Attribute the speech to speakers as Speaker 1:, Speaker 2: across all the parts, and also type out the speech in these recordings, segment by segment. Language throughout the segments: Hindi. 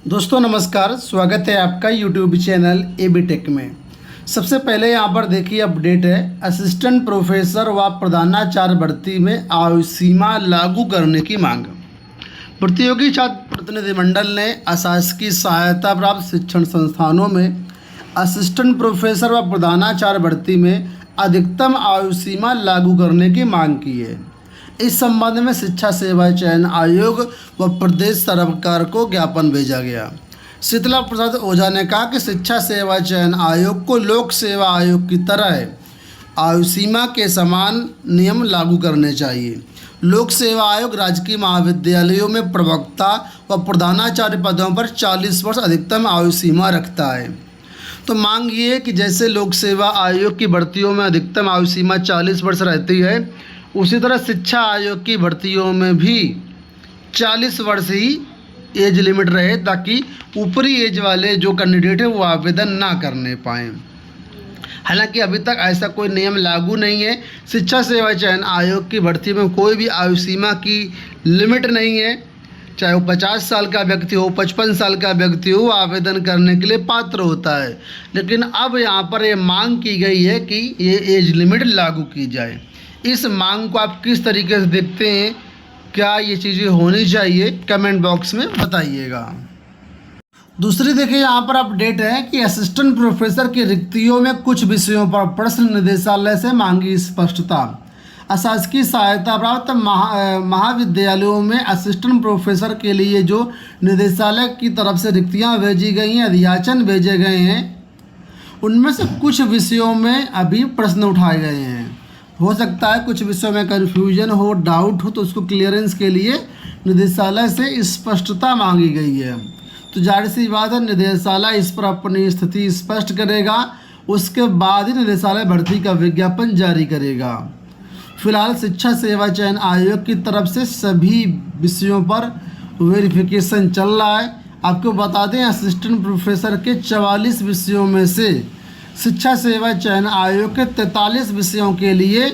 Speaker 1: दोस्तों नमस्कार, स्वागत है आपका यूट्यूब चैनल एबी टेक में। सबसे पहले यहाँ पर देखिए अपडेट है, असिस्टेंट प्रोफेसर व प्रधानाचार्य भर्ती में आयु सीमा लागू करने की मांग। प्रतियोगी छात्र प्रतिनिधिमंडल ने अशासकीय सहायता प्राप्त शिक्षण संस्थानों में असिस्टेंट प्रोफेसर व प्रधानाचार्य भर्ती में अधिकतम आयु सीमा लागू करने की मांग की है। इस संबंध में शिक्षा सेवा चयन आयोग व प्रदेश सरकार को ज्ञापन भेजा गया। शीतला प्रसाद ओझा ने कहा कि शिक्षा सेवा चयन आयोग को लोक सेवा आयोग की तरह आयु सीमा के समान नियम लागू करने चाहिए। लोक सेवा आयोग राजकीय महाविद्यालयों में प्रवक्ता व प्रधानाचार्य पदों पर 40 वर्ष अधिकतम आयु सीमा रखता है। तो मांग ये है कि जैसे लोक सेवा आयोग की भर्तियों में अधिकतम आयु सीमा 40 वर्ष रहती है, उसी तरह शिक्षा आयोग की भर्तियों में भी 40 वर्ष ही एज लिमिट रहे, ताकि ऊपरी एज वाले जो कैंडिडेट है वो आवेदन ना करने पाएँ। हालांकि अभी तक ऐसा कोई नियम लागू नहीं है। शिक्षा सेवा चयन आयोग की भर्ती में कोई भी आयु सीमा की लिमिट नहीं है। चाहे वो 50 साल का व्यक्ति हो, 55 साल का व्यक्ति हो, आवेदन करने के लिए पात्र होता है। लेकिन अब यहाँ पर ये मांग की गई है कि ये एज लिमिट लागू की जाए। इस मांग को आप किस तरीके से देखते हैं? क्या ये चीज़ें होनी चाहिए? कमेंट बॉक्स में बताइएगा। दूसरी देखिए यहाँ पर अपडेट है कि असिस्टेंट प्रोफेसर की रिक्तियों में कुछ विषयों पर प्रश्न निदेशालय से मांगी स्पष्टता। अशासकीय सहायता प्राप्त महाविद्यालयों में असिस्टेंट प्रोफेसर के लिए जो निदेशालय की तरफ से रिक्तियाँ भेजी गई हैं, अधियाचन भेजे गए हैं, उनमें से कुछ विषयों में अभी प्रश्न उठाए गए हैं। हो सकता है कुछ विषयों में कन्फ्यूजन हो, डाउट हो, तो उसको क्लियरेंस के लिए निदेशालय से स्पष्टता मांगी गई है। तो जाहिर सी बात है, निदेशालय इस पर अपनी स्थिति स्पष्ट करेगा, उसके बाद ही निदेशालय भर्ती का विज्ञापन जारी करेगा। फिलहाल शिक्षा सेवा चयन आयोग की तरफ से सभी विषयों पर वेरिफिकेशन चल रहा है। आपको बता दें, असिस्टेंट प्रोफेसर के 44 विषयों में से शिक्षा सेवा चयन आयोग के 43 विषयों के लिए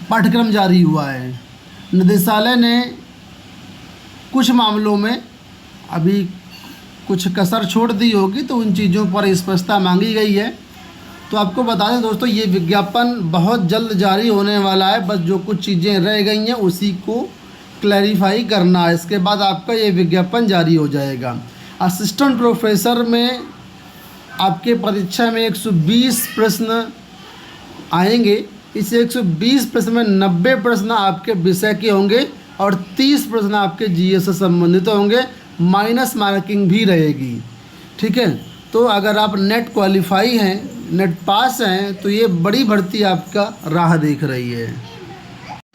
Speaker 1: पाठ्यक्रम जारी हुआ है। निदेशालय ने कुछ मामलों में अभी कुछ कसर छोड़ दी होगी, तो उन चीज़ों पर स्पष्टता मांगी गई है। तो आपको बता दें दोस्तों, ये विज्ञापन बहुत जल्द जारी होने वाला है। बस जो कुछ चीज़ें रह गई हैं उसी को क्लैरिफाई करना है, इसके बाद आपका ये विज्ञापन जारी हो जाएगा। असिस्टेंट प्रोफेसर में आपके परीक्षा में 120 प्रश्न आएंगे। इस 120 प्रश्न में 90 प्रश्न आपके विषय के होंगे और 30 प्रश्न आपके जीएस से संबंधित होंगे। माइनस मार्किंग भी रहेगी, ठीक है। तो अगर आप नेट क्वालिफाई हैं, नेट पास हैं, तो ये बड़ी भर्ती आपका राह देख रही है।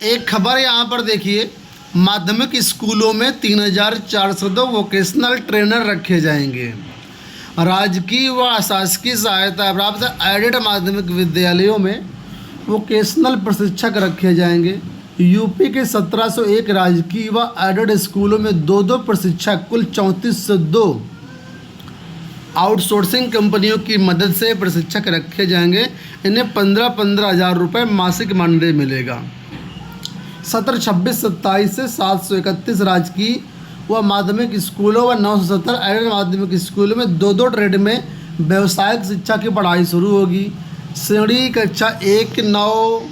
Speaker 1: एक खबर यहाँ पर देखिए, माध्यमिक स्कूलों में 3402 वोकेशनल ट्रेनर रखे जाएंगे। राजकीय व अशासकीय सहायता प्राप्त एडेड माध्यमिक विद्यालयों में वोकेशनल प्रशिक्षक रखे जाएंगे। यूपी के 1701 राजकीय व एडेड स्कूलों में 2-2 प्रशिक्षक, कुल 3402 आउटसोर्सिंग कंपनियों की मदद से प्रशिक्षक रखे जाएंगे। इन्हें 15-15 हज़ार रुपये मासिक मानदेय मिलेगा। सत्र 26-27 से 731 राजकीय व माध्यमिक स्कूलों व 970 एडेड माध्यमिक स्कूलों में 2-2 ट्रेड में व्यावसायिक शिक्षा की पढ़ाई शुरू होगी। श्रेणी कक्षा 1-9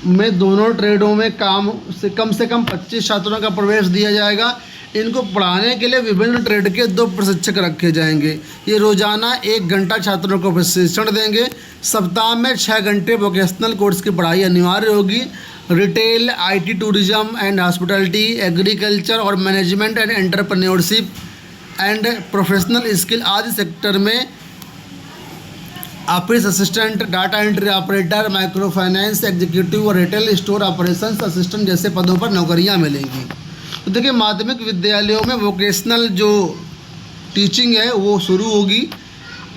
Speaker 1: में दोनों ट्रेडों में कम से कम 25 छात्रों का प्रवेश दिया जाएगा। इनको पढ़ाने के लिए विभिन्न ट्रेड के 2 प्रशिक्षक रखे जाएंगे। ये रोज़ाना 1 घंटा छात्रों को प्रशिक्षण देंगे। सप्ताह में 6 घंटे वोकेशनल कोर्स की पढ़ाई अनिवार्य होगी। Retail, IT, tourism and hospitality, agriculture और management and entrepreneurship and professional skill आदि सेक्टर में office assistant, data entry operator, micro finance executive और रिटेल स्टोर ऑपरेशंस असिस्टेंट जैसे पदों पर नौकरियां मिलेंगी। तो देखिए, माध्यमिक विद्यालयों में वोकेशनल जो टीचिंग है वो शुरू होगी,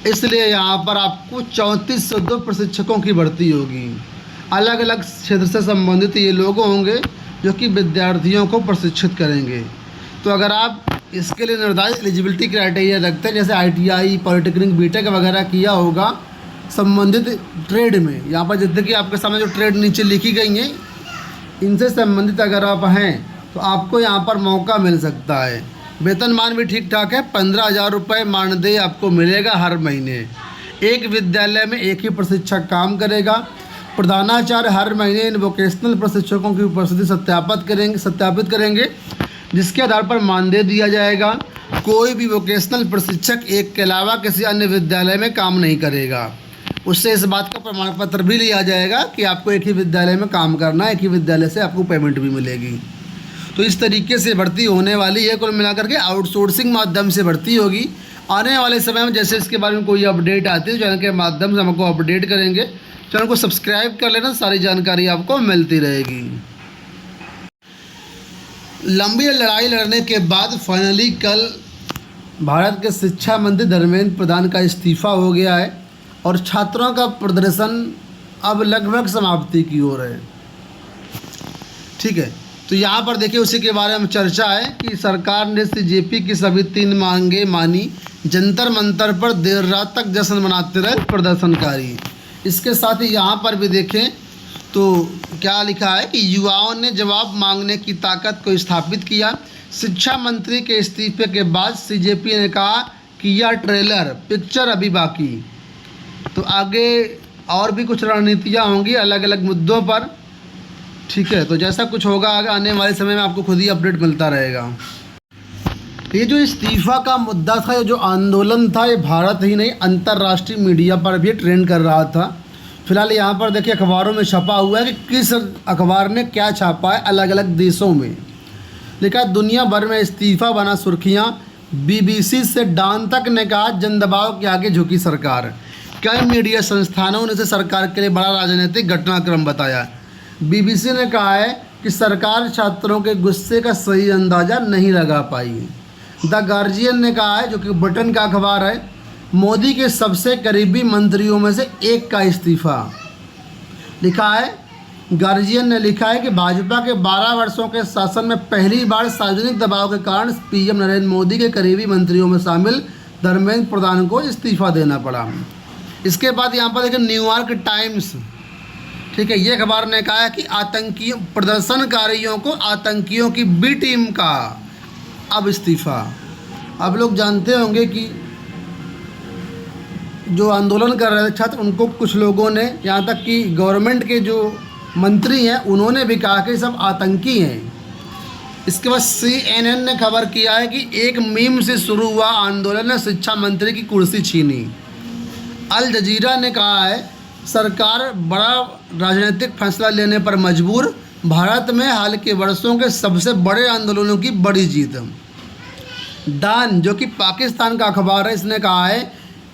Speaker 1: इसलिए यहाँ पर आपको 3402 प्रशिक्षकों की भर्ती होगी। अलग अलग क्षेत्र से संबंधित ये लोग होंगे जो कि विद्यार्थियों को प्रशिक्षित करेंगे। तो अगर आप इसके लिए निर्धारित एलिजिबिलिटी क्राइटेरिया रखते हैं, जैसे ITI, पॉलिटेक्निक, बीटेक वगैरह किया होगा संबंधित ट्रेड में, यहाँ पर जितने कि आपके सामने जो ट्रेड नीचे लिखी गई हैं, इनसे संबंधित अगर आप हैं तो आपको यहाँ पर मौका मिल सकता है। वेतनमान भी ठीक ठाक है, 15,000 रुपये मानदेय आपको मिलेगा हर महीने। एक विद्यालय में एक ही प्रशिक्षक काम करेगा। प्रधानाचार्य हर महीने इन वोकेशनल प्रशिक्षकों की उपस्थिति सत्यापित करेंगे, जिसके आधार पर मानदेय दिया जाएगा। कोई भी वोकेशनल प्रशिक्षक एक के अलावा किसी अन्य विद्यालय में काम नहीं करेगा। उससे इस बात का प्रमाण पत्र भी लिया जाएगा कि आपको एक ही विद्यालय में काम करना है, एक ही विद्यालय से आपको पेमेंट भी मिलेगी। तो इस तरीके से भर्ती होने वाली है। कुल मिलाकर के आउटसोर्सिंग माध्यम से भर्ती होगी। आने वाले समय में जैसे इसके बारे में कोई अपडेट आती है चैनल के माध्यम से हम आपको अपडेट करेंगे। चैनल को सब्सक्राइब कर लेना, सारी जानकारी आपको मिलती रहेगी। लंबी लड़ाई लड़ने के बाद फाइनली कल भारत के शिक्षा मंत्री धर्मेंद्र प्रधान का इस्तीफा हो गया है और छात्रों का प्रदर्शन अब लगभग समाप्ति की ओर है। ठीक है, तो यहाँ पर देखिए उसी के बारे में चर्चा है कि सरकार ने सीजेपी की सभी 3 मांगें मानी। जंतर मंतर पर देर रात तक जश्न मनाते रहे प्रदर्शनकारी। इसके साथ ही यहाँ पर भी देखें तो क्या लिखा है कि युवाओं ने जवाब मांगने की ताकत को स्थापित किया। शिक्षा मंत्री के इस्तीफे के बाद सीजेपी ने कहा कि यह ट्रेलर पिक्चर अभी बाकी। तो आगे और भी कुछ रणनीतियाँ होंगी अलग अलग मुद्दों पर। ठीक है, तो जैसा कुछ होगा आने वाले समय में आपको खुद ही अपडेट मिलता रहेगा। ये जो इस्तीफा का मुद्दा था, ये जो आंदोलन था, ये भारत ही नहीं अंतर्राष्ट्रीय मीडिया पर भी ट्रेंड कर रहा था। फिलहाल यहाँ पर देखिए अखबारों में छपा हुआ है कि किस अखबार ने क्या छापा है। अलग अलग देशों में लिखा है दुनिया भर में इस्तीफा बना सुर्खियाँ। BBC से डॉन तक ने कहा जन दबाव के आगे झुकी सरकार। कई मीडिया संस्थानों ने इसे सरकार के लिए बड़ा राजनीतिक घटनाक्रम बताया। BBC ने कहा है कि सरकार छात्रों के गुस्से का सही अंदाज़ा नहीं लगा पाई। द गार्जियन ने कहा है, जो कि ब्रिटेन का अखबार है, मोदी के सबसे करीबी मंत्रियों में से एक का इस्तीफा। लिखा है गार्जियन ने लिखा है कि भाजपा के 12 वर्षों के शासन में पहली बार सार्वजनिक दबाव के कारण PM नरेंद्र मोदी के करीबी मंत्रियों में शामिल धर्मेंद्र प्रधान को इस्तीफा देना पड़ा। इसके बाद यहाँ पर देखिए न्यूयॉर्क टाइम्स, ठीक है, ये अखबार ने कहा है कि आतंकियों प्रदर्शनकारियों को आतंकियों की B टीम का अब इस्तीफा। आप लोग जानते होंगे कि जो आंदोलन कर रहे थे छात्र, उनको कुछ लोगों ने, यहाँ तक कि गवर्नमेंट के जो मंत्री हैं उन्होंने भी कहा कि सब आतंकी हैं। इसके बाद CNN ने खबर किया है कि एक मीम से शुरू हुआ आंदोलन ने शिक्षा मंत्री की कुर्सी छीनी। अल जजीरा ने कहा है सरकार बड़ा राजनीतिक फैसला लेने पर मजबूर। भारत में हाल के वर्षों के सबसे बड़े आंदोलनों की बड़ी जीत। डॉन, जो कि पाकिस्तान का अखबार है, इसने कहा है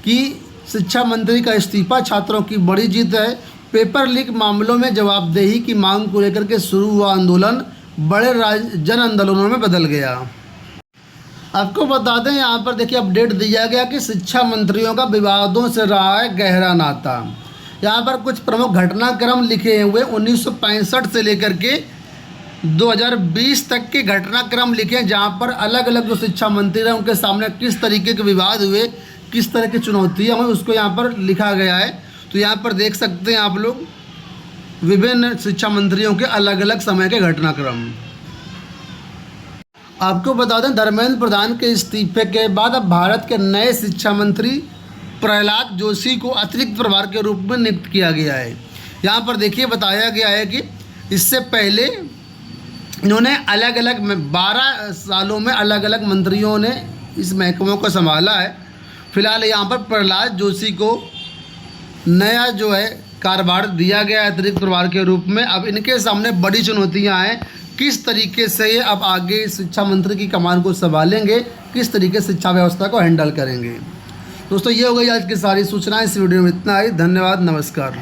Speaker 1: कि शिक्षा मंत्री का इस्तीफा छात्रों की बड़ी जीत है। पेपर लीक मामलों में जवाबदेही की मांग को लेकर के शुरू हुआ आंदोलन बड़े जन आंदोलनों में बदल गया। आपको बता दें यहाँ पर देखिए अपडेट दिया गया कि शिक्षा मंत्रियों का विवादों से रहा है गहरा नाता। यहाँ पर कुछ प्रमुख घटनाक्रम लिखे हुए 1965 से लेकर के 2020 तक के घटनाक्रम लिखे, जहाँ पर अलग अलग जो शिक्षा मंत्री रहे उनके सामने किस तरीके के विवाद हुए, किस तरह की चुनौतियाँ हुई, उसको यहाँ पर लिखा गया है। तो यहाँ पर देख सकते हैं आप लोग विभिन्न शिक्षा मंत्रियों के अलग अलग समय के घटनाक्रम। आपको बता दें धर्मेंद्र प्रधान के इस्तीफे के बाद अब भारत के नए शिक्षा मंत्री प्रहलाद जोशी को अतिरिक्त प्रभार के रूप में नियुक्त किया गया है। यहाँ पर देखिए बताया गया है कि इससे पहले इन्होंने अलग अलग 12 सालों में अलग अलग मंत्रियों ने इस महकमों को संभाला है। फिलहाल यहाँ पर प्रहलाद जोशी को नया जो है कार्यभार दिया गया है अतिरिक्त प्रभार के रूप में। अब इनके सामने बड़ी चुनौतियाँ हैं, किस तरीके से ये अब आगे शिक्षा मंत्री की कमान को संभालेंगे, किस तरीके से शिक्षा व्यवस्था को हैंडल करेंगे। दोस्तों ये हो गई आज की सारी सूचनाएं। इस वीडियो में इतना ही। धन्यवाद, नमस्कार।